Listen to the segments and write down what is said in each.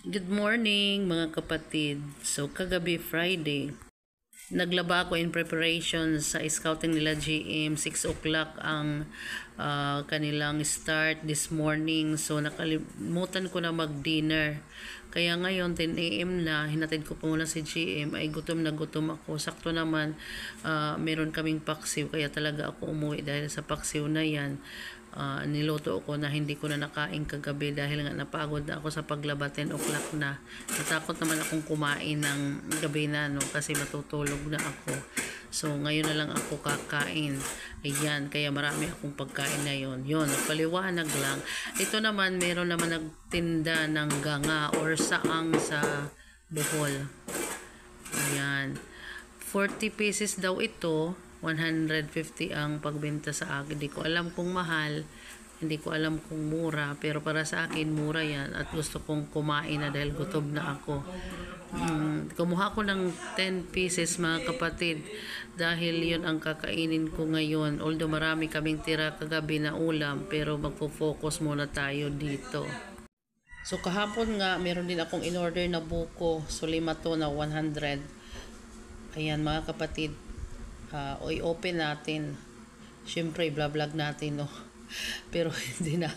Good morning mga kapatid. So kagabi Friday, naglaba ako in preparation sa scouting nila GM. 6 o'clock ang kanilang start this morning. So nakalimutan ko na mag-dinner. Kaya ngayon 10 AM na, hinatid ko pa muna si GM. Ay gutom na gutom ako. Sakto naman meron kaming paksiw. Kaya talaga ako umuwi dahil sa paksiw na yan. Niluto ko na hindi ko na nakain kagabi dahil nga napagod na ako sa paglaba. 10 o'clock na. Natakot naman akong kumain ng gabi na kasi matutulog na ako. So ngayon na lang ako kakain. Ayan, kaya marami akong pagkain na yon. Paliwanag lang. Ito naman, meron naman nagtinda ng ganga or saang sa Bohol. Ayan. 40 pieces daw ito. 150 ang pagbenta sa akin. Hindi ko alam kung mahal, hindi ko alam kung mura, pero para sa akin mura yan at gusto kong kumain na dahil gutom na ako. Kumuha ko ng 10 pieces mga kapatid dahil yun ang kakainin ko ngayon. Although marami kaming tira kagabi na ulam, pero magpo-focus muna tayo dito. So kahapon nga meron din akong in-order na buko. So 5 to na 100. Ayan mga kapatid, i-open natin. Siyempre i-vlog natin, no. Pero hindi na,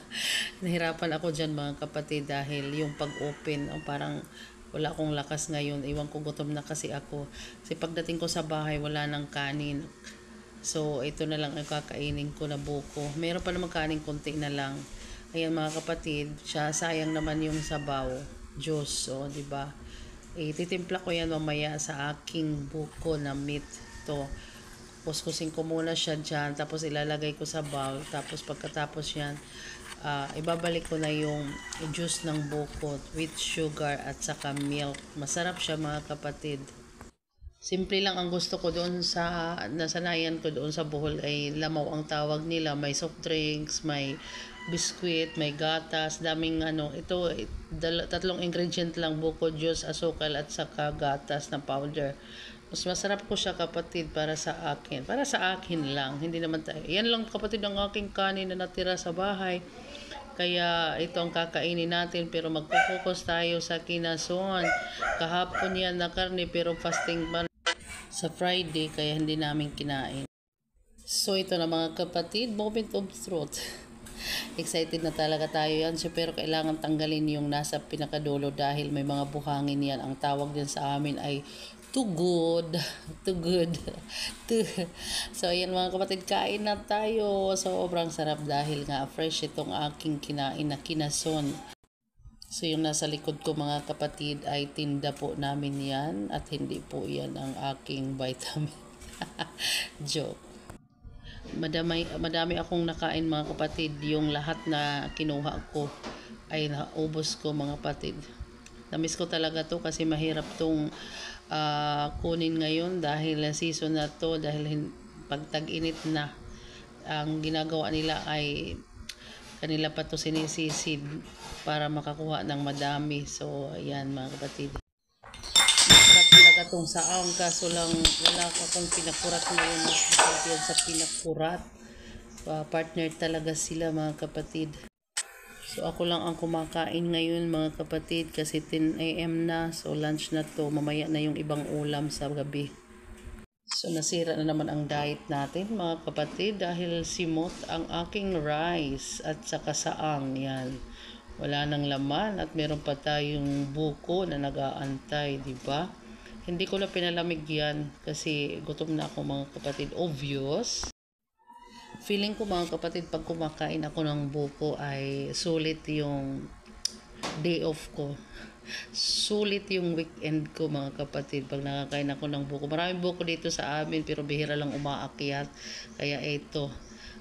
nahirapan ako dyan mga kapatid dahil yung pag-open parang wala akong lakas ngayon. Iwan ko, gutom na kasi ako. Kasi pagdating ko sa bahay wala nang kanin. So ito na lang ang kakainin ko na buko. Meron pa naman kanin, konti na lang. Ayan mga kapatid, sayang naman yung sabaw, juice, di ba? Titimpla ko yan mamaya sa aking buko na meat. To kuskusin ko muna siya dyan, tapos ilalagay ko sa bowl, tapos pagkatapos yan, ibabalik ko na yung juice ng buko with sugar at saka milk. Masarap siya mga kapatid. Simple lang ang gusto ko doon sa nasanayan ko doon sa Bohol ay lamaw ang tawag nila. May soft drinks, may biskuit, may gatas, daming ito, tatlong ingredient lang, buko juice, asukal at saka gatas na powder. Mas masarap ko siya kapatid para sa akin. Para sa akin lang, hindi naman tayo. Yan lang kapatid ang aking kanin na natira sa bahay. Kaya ito ang kakainin natin, pero magpo-focus tayo sa kinason. Kahapon yan na karne pero fasting pa sa Friday kaya hindi namin kinain. So ito na mga kapatid, moment of truth. Excited na talaga tayo yan. So, pero kailangan tanggalin yung nasa pinakadulo dahil may mga buhangin yan. Ang tawag din sa amin ay too good. Too good. So ayan mga kapatid, kain na tayo. Sobrang sarap dahil nga fresh itong aking kinain na kinason. So yung nasa likod ko mga kapatid ay tinda po namin yan at hindi po yan ang aking vitamin. Joke. Madami akong nakain mga kapatid. Yung lahat na kinuha ko ay naubos ko mga kapatid. Namiss ko talaga to kasi mahirap tong kunin ngayon dahil season na to, dahil pag tag-init na ang ginagawa nila ay kanila pa to sinisisid para makakuha ng madami. So ayan mga kapatid, masarap talaga tong saang, kaso lang wala akong pinakurat ngayon. Mas masarap yan sa pinakurat. Partner talaga sila mga kapatid. So ako lang ang kumakain ngayon mga kapatid kasi 10 AM na. So lunch na to, mamaya na yung ibang ulam sa gabi. So nasira na naman ang diet natin mga kapatid dahil simot ang aking rice at saka saang yan. Wala nang laman at meron pa tayong buko na nag-aantay, di ba? Hindi ko na pinalamig yan kasi gutom na ako mga kapatid. Obvious. Feeling ko mga kapatid, pag kumakain ako ng buko ay sulit yung day off ko. Sulit yung weekend ko mga kapatid pag nakakain ako ng buko. Maraming buko dito sa amin pero bihira lang umaakyat. Kaya ito,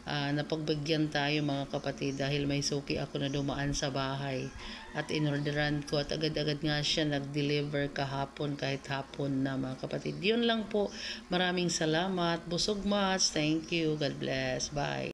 napagbigyan tayo mga kapatid dahil may suki ako na dumaan sa bahay at inorderan ko at agad-agad nga siya nag-deliver kahapon, kahit hapon na mga kapatid. Yun lang po, maraming salamat, busog much, thank you, God bless, bye.